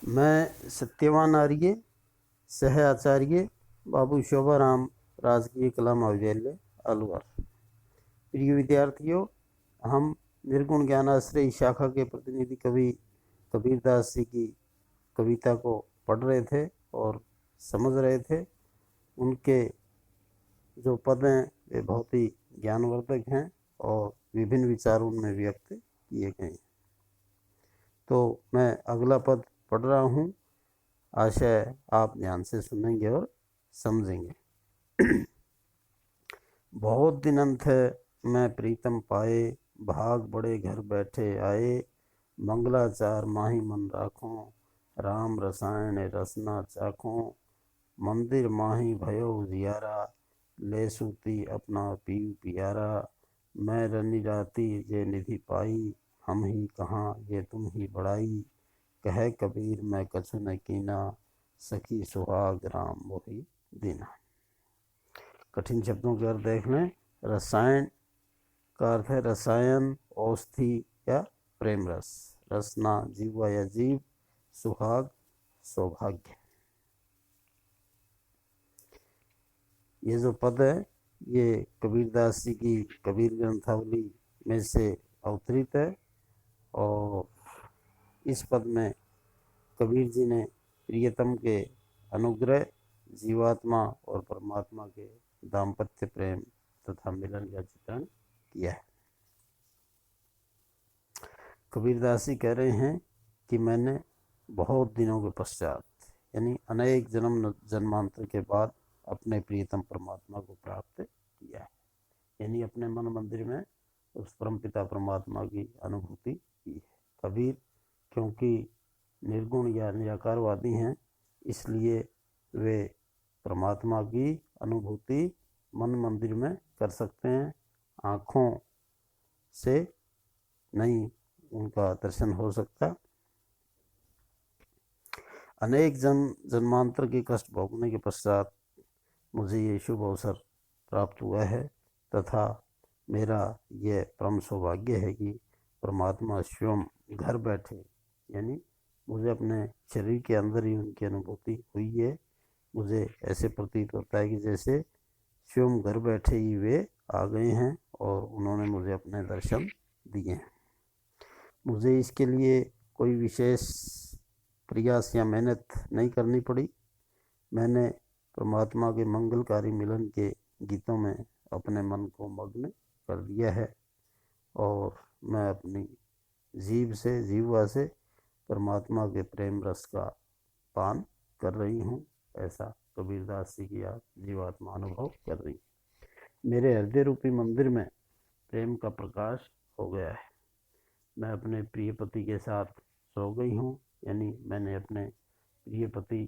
मैं सत्यवान आर्य, सह आचार्य, बाबू शोभाराम राजकीय कला महाविद्यालय अलवर। प्रिय विद्यार्थियों, हम निर्गुण ज्ञानाश्रय शाखा के प्रतिनिधि कवि कबीरदास जी की कविता को पढ़ रहे थे और समझ रहे थे। उनके जो पद हैं वे बहुत ही ज्ञानवर्धक हैं और विभिन्न विचार उनमें व्यक्त किए गए हैं। तो मैं अगला पद पढ़ रहा हूँ। आशा है आप ध्यान से सुनेंगे और समझेंगे। बहुत दिन अंत है मैं प्रीतम पाए, भाग बड़े घर बैठे आए। मंगलाचार माही मन राखों, राम रसायन रसना चाखों। मंदिर माही भयो उजियारा, ले सूती अपना पीव पियारा। मैं रनी राती ये निधि पाई, हम ही कहाँ ये तुम ही बड़ाई। कहे कबीर मैं कछु न कीना, सखी सुहाग राम मोहि दीना। कठिन शब्दों के अर्थ देख लें। रसायन का अर्थ है रसायन, औषधि या प्रेम रस। रसना जीवा या जीव, सुहाग सौभाग्य। ये जो पद है ये कबीरदास जी की कबीर ग्रंथावली में से अवतरित है और इस पद में कबीर जी ने प्रियतम के अनुग्रह, जीवात्मा और परमात्मा के दाम्पत्य प्रेम तथा मिलन का चित्रण किया है। कबीरदास जी कह रहे हैं कि मैंने बहुत दिनों के पश्चात यानी अनेक जन्मांतर के बाद अपने प्रियतम परमात्मा को प्राप्त किया है। यानी अपने मन मंदिर में उस परमपिता परमात्मा की अनुभूति की है। कबीर क्योंकि निर्गुण या निराकारवादी हैं, इसलिए वे परमात्मा की अनुभूति मन मंदिर में कर सकते हैं। आँखों से नहीं उनका दर्शन हो सकता। अनेक जन्मांतर के कष्ट भोगने के पश्चात मुझे ये शुभ अवसर प्राप्त हुआ है तथा मेरा यह परम सौभाग्य है कि परमात्मा स्वयं घर बैठे, यानी मुझे अपने शरीर के अंदर ही उनकी अनुभूति हुई है। मुझे ऐसे प्रतीत होता है कि जैसे स्वयं घर बैठे ही वे आ गए हैं और उन्होंने मुझे अपने दर्शन दिए हैं। मुझे इसके लिए कोई विशेष प्रयास या मेहनत नहीं करनी पड़ी। मैंने परमात्मा के मंगलकारी मिलन के गीतों में अपने मन को मग्न कर दिया है और मैं अपनी जीवा से परमात्मा के प्रेम रस का पान कर रही हूँ। ऐसा कबीरदास जी की जीवात्मा अनुभव कर रही है। मेरे हृदय रूपी मंदिर में प्रेम का प्रकाश हो गया है। मैं अपने प्रिय पति के साथ सो गई हूँ, यानी मैंने अपने प्रिय पति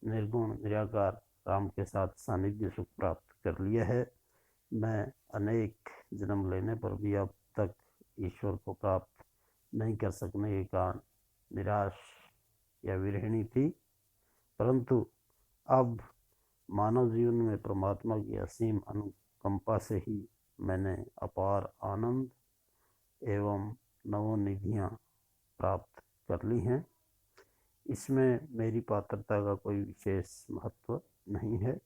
निर्गुण निराकार राम के साथ सानिध्य सुख प्राप्त कर लिया है। मैं अनेक जन्म लेने पर भी अब तक ईश्वर को प्राप्त नहीं कर सकने के कारण निराश या विरहिणी थी, परंतु अब मानव जीवन में परमात्मा की असीम अनुकंपा से ही मैंने अपार आनंद एवं नवोनिधियाँ प्राप्त कर ली हैं। इसमें मेरी पात्रता का कोई विशेष महत्व नहीं है।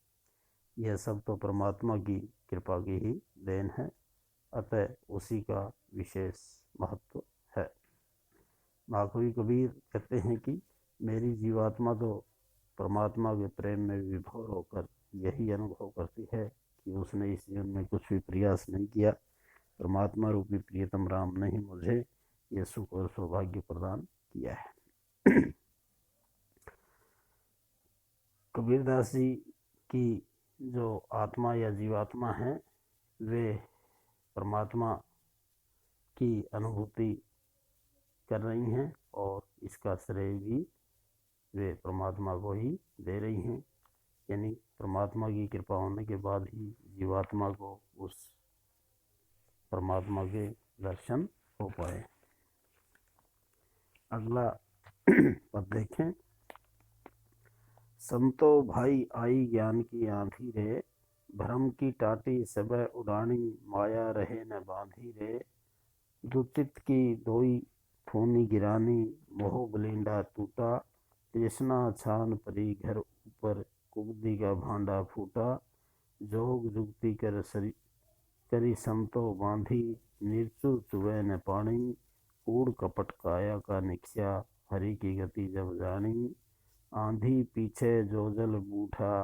यह सब तो परमात्मा की कृपा की ही देन है, अतः उसी का विशेष महत्व है। महाकवि कबीर कहते हैं कि मेरी जीवात्मा तो परमात्मा के प्रेम में विभोर होकर यही अनुभव करती है कि उसने इस जीवन में कुछ भी प्रयास नहीं किया। परमात्मा रूपी प्रियतम राम ने ही मुझे ये सुख और सौभाग्य प्रदान किया है। कबीरदास जी की जो आत्मा या जीवात्मा है वे परमात्मा की अनुभूति कर रही हैं और इसका श्रेय भी वे परमात्मा को ही दे रही हैं। यानी परमात्मा की कृपा होने के बाद ही जीवात्मा को उस परमात्मा के दर्शन हो पाए। अगला पद देखें। संतो भाई आई ज्ञान की आंधी रे, भ्रम की टाटी सब उड़ानी, माया रहे न बांधी रे। दुतित की दोई फूनी गिरानी, मोह बलिंडा टूटा। कृष्णा छान परी घर ऊपर, कुगदी का भांडा फूटा, जोग जुगती कर सरी करी संतो बांधी, निर्चु चुवे न पानी, कूड़ कपट काया का निख्या, हरि की गति जब जानी, आंधी पीछे जो जल बूठा,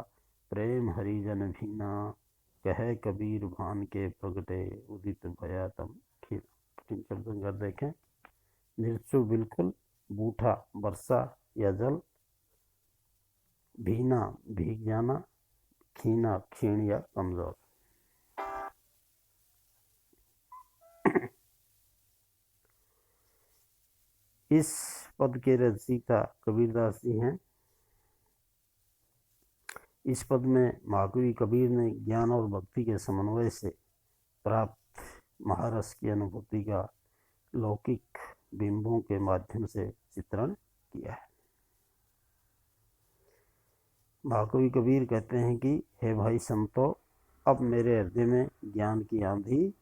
प्रेम हरिजन भीना, कहे कबीर भान के प्रगटे, उदित भया तम खीर। तीन शब्दों का देखें। निर्चु बिल्कुल, बूठा वर्षा या जल, भीना भीग जाना, खीना क्षीण या कमजोर। इस पद के रचयिता कबीरदास जी हैं। इस पद में महाकवि कबीर ने ज्ञान और भक्ति के समन्वय से प्राप्त महारस की अनुभूति का लौकिक बिंबों के माध्यम से चित्रण किया है। महाकवि कबीर कहते हैं कि हे भाई संतो, अब मेरे हृदय में ज्ञान की आंधी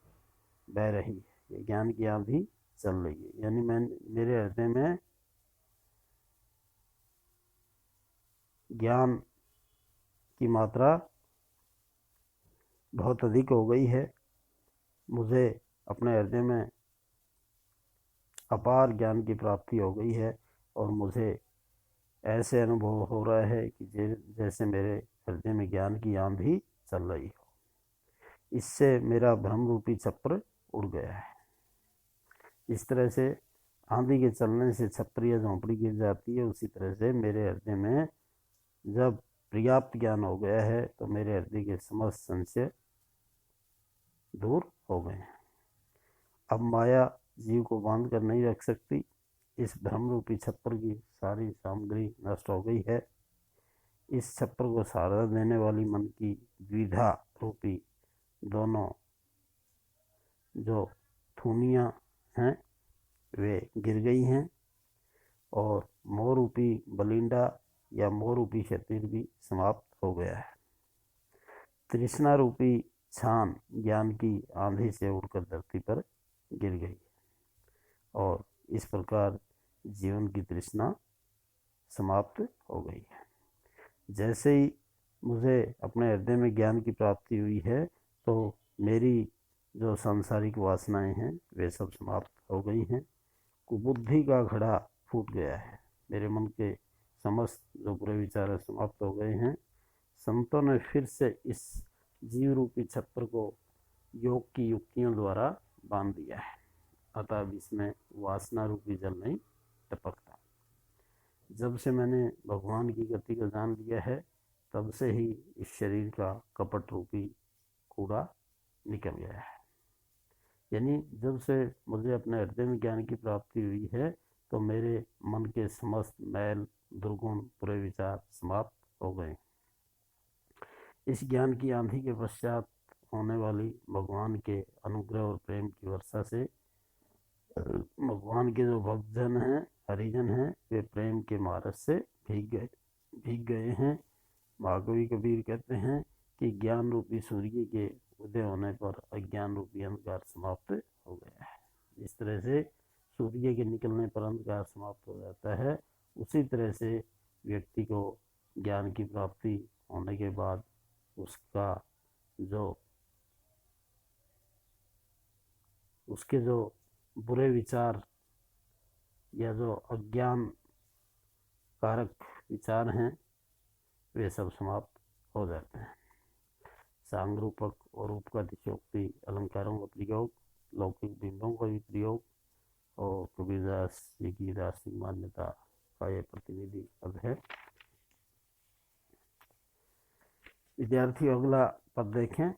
बह रही है, ये ज्ञान की आंधी चल रही है। यानी मेरे हृदय में ज्ञान की मात्रा बहुत अधिक हो गई है। मुझे अपने हृदय में अपार ज्ञान की प्राप्ति हो गई है और मुझे ऐसे अनुभव हो रहा है कि जैसे मेरे हृदय में ज्ञान की आंधी चल रही हो। इससे मेरा भ्रम रूपी छप्पर उड़ गया है। इस तरह से आंधी के चलने से छप्पर या झोंपड़ी गिर जाती है, उसी तरह से मेरे हृदय में जब पर्याप्त ज्ञान हो गया है तो मेरे हृदय के समस्त संशय दूर हो गए हैं। अब माया जीव को बांध कर नहीं रख सकती। इस भ्रम रूपी छप्पर की सारी सामग्री नष्ट हो गई है। इस छप्पर को सहारा देने वाली मन की द्विधा रूपी दोनों जो थूनियाँ हैं वे गिर गई हैं और मोह रूपी बलिंडा या मोह रूपी शरीर भी समाप्त हो गया है। तृष्णा रूपी छान ज्ञान की आंधी से उड़कर धरती पर गिर गई और इस प्रकार जीवन की तृष्णा समाप्त हो गई है। जैसे ही मुझे अपने हृदय में ज्ञान की प्राप्ति हुई है तो मेरी जो सांसारिक वासनाएं हैं वे सब समाप्त हो गई हैं। कुबुद्धि का घड़ा फूट गया है। मेरे मन के समस्त जो बुरे विचार समाप्त हो गए हैं। संतों ने फिर से इस जीव रूपी छप्पर को योग की युक्तियों द्वारा बांध दिया है, अतः अब इसमें वासना रूपी जल नहीं टपकता। जब से मैंने भगवान की गति को जान लिया है तब से ही इस शरीर का कपट रूपी कूड़ा निकल गया है। यानी जब से मुझे अपने हृदय में ज्ञान की प्राप्ति हुई है तो मेरे मन के समस्त मैल दुर्गुण बुरे विचार समाप्त हो गए। इस ज्ञान की आंधी के पश्चात होने वाली भगवान के अनुग्रह और प्रेम की वर्षा से भगवान के जो भक्तजन हैं, हरिजन हैं, वे प्रेम के मारस से भीग गए हैं। महाकवि कबीर कहते हैं कि ज्ञान रूपी सूर्य के उदय होने पर अज्ञान रूपी अंधकार समाप्त हो गया है। इस तरह से सूर्य के निकलने पर अंधकार समाप्त हो जाता है, उसी तरह से व्यक्ति को ज्ञान की प्राप्ति होने के बाद उसके जो बुरे विचार या जो अज्ञान कारक विचार हैं वे सब समाप्त हो जाते हैं। सांग रूपक और रूप का अतिशयोक्ति अलंकारों का प्रयोग, लौकिक बिंबों का भी प्रयोग और कबीरदास जी की दार्शनिक मान्यता का यह प्रतिनिधि पद है। विद्यार्थी अगला पद देखें।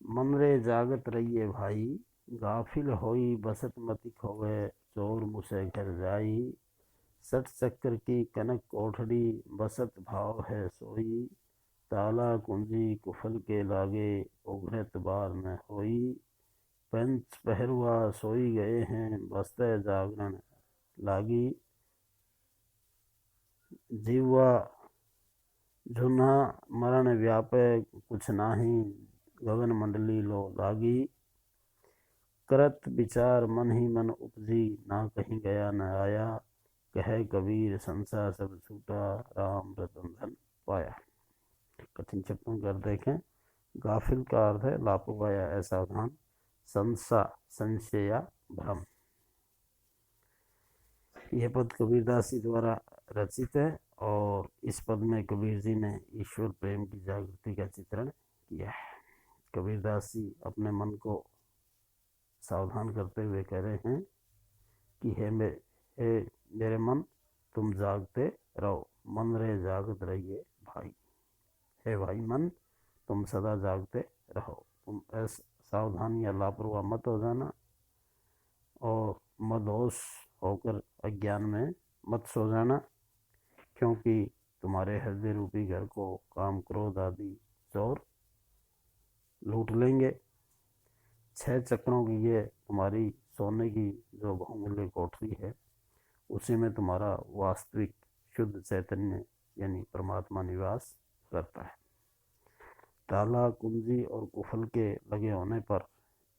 मन रे जागत रहिए भाई, गाफिल होई बसत मति खोवे, चोर मुसे घर जाई, सठ चक्कर की कनक कोठड़ी, बसत भाव है सोई, ताला कुंजी कुफल के लागे, उघरत बार न होई, पंच पहरुआ सोई गए हैं, बसते जागरण लागी, जीवा झुना मरण व्यापे, कुछ नाही गगन मंडली लो लागी, करत विचार मन ही मन उपजी, ना कहीं गया न आया, कहे कबीर संसार सब छूटा, राम रतन धन पाया। कठिन शब्दों का अर्थ देखें। गाफिल का अर्थ है लापरवाह या असावधान। संशा संशय या भ्रम। यह पद कबीरदास जी द्वारा रचित है और इस पद में कबीर जी ने ईश्वर प्रेम की जागृति का चित्रण किया है। कबीरदास जी अपने मन को सावधान करते हुए कह रहे हैं कि हे मेरे मन, तुम जागते रहो, मन रहे जागत रहिए भाई। हे भाई मन, तुम सदा जागते रहो, तुम ऐसा सावधान या लापरवाह मत हो जाना और मदहोश होकर अज्ञान में मत सो जाना, क्योंकि तुम्हारे हृदय रूपी घर को काम क्रोध आदि चोर लूट लेंगे। 6 चक्रों की ये तुम्हारी सोने की जो बहुमूल्य कोठरी है, उसी में तुम्हारा वास्तविक शुद्ध चैतन्य यानी परमात्मा निवास करता है। ताला, कुंजी और कुफल के लगे होने पर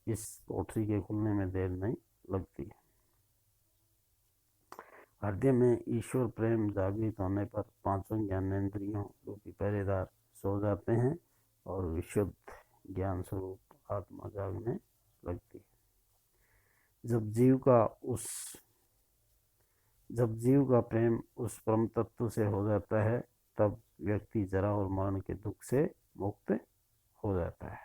इस कोठरी के खुलने में देर नहीं लगती है। हृदय में ईश्वर प्रेम जागृत होने पर 5 ज्ञानेंद्रियों रूपी पहरेदार सो जाते हैं और विशुद्ध ज्ञान स्वरूप आत्मा जागने लगती है। जब जीव का प्रेम उस परम तत्व से हो जाता है, तब व्यक्ति जरा और मरण के दुख से मुक्त हो जाता है।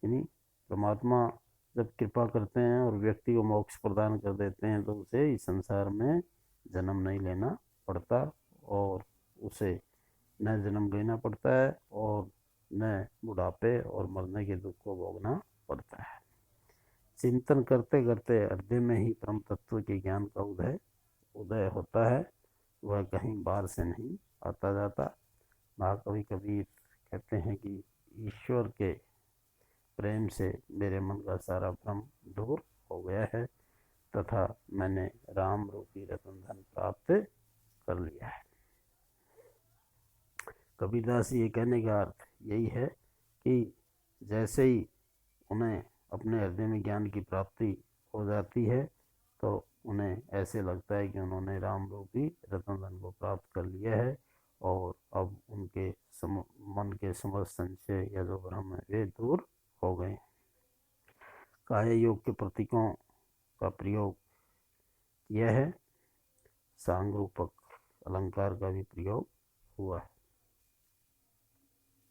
यानी परमात्मा जब कृपा करते हैं और व्यक्ति को मोक्ष प्रदान कर देते हैं, तो उसे इस संसार में जन्म नहीं लेना पड़ता और उसे न जन्म लेना पड़ता है और न बुढ़ापे और मरने के दुख को भोगना पड़ता है। चिंतन करते करते हृदय में ही परम तत्व के ज्ञान का उदय होता है। वह कहीं बाहर से नहीं आता जाता। महाकवि कबीर कहते हैं कि ईश्वर के प्रेम से मेरे मन का सारा भ्रम दूर हो गया है तथा मैंने राम रूपी रतन धन प्राप्त कर लिया है। कबीरदास ये कहने का अर्थ यही है कि जैसे ही उन्हें अपने हृदय में ज्ञान की प्राप्ति हो जाती है, तो उन्हें ऐसे लगता है कि उन्होंने राम रूपी रतन धन को प्राप्त कर लिया है और अब उनके मन के समस्त संशय या जो भ्रम है वे दूर हो गए। काया योग के प्रतीकों का प्रयोग किया है। सांग रूपक अलंकार का भी प्रयोग हुआ है।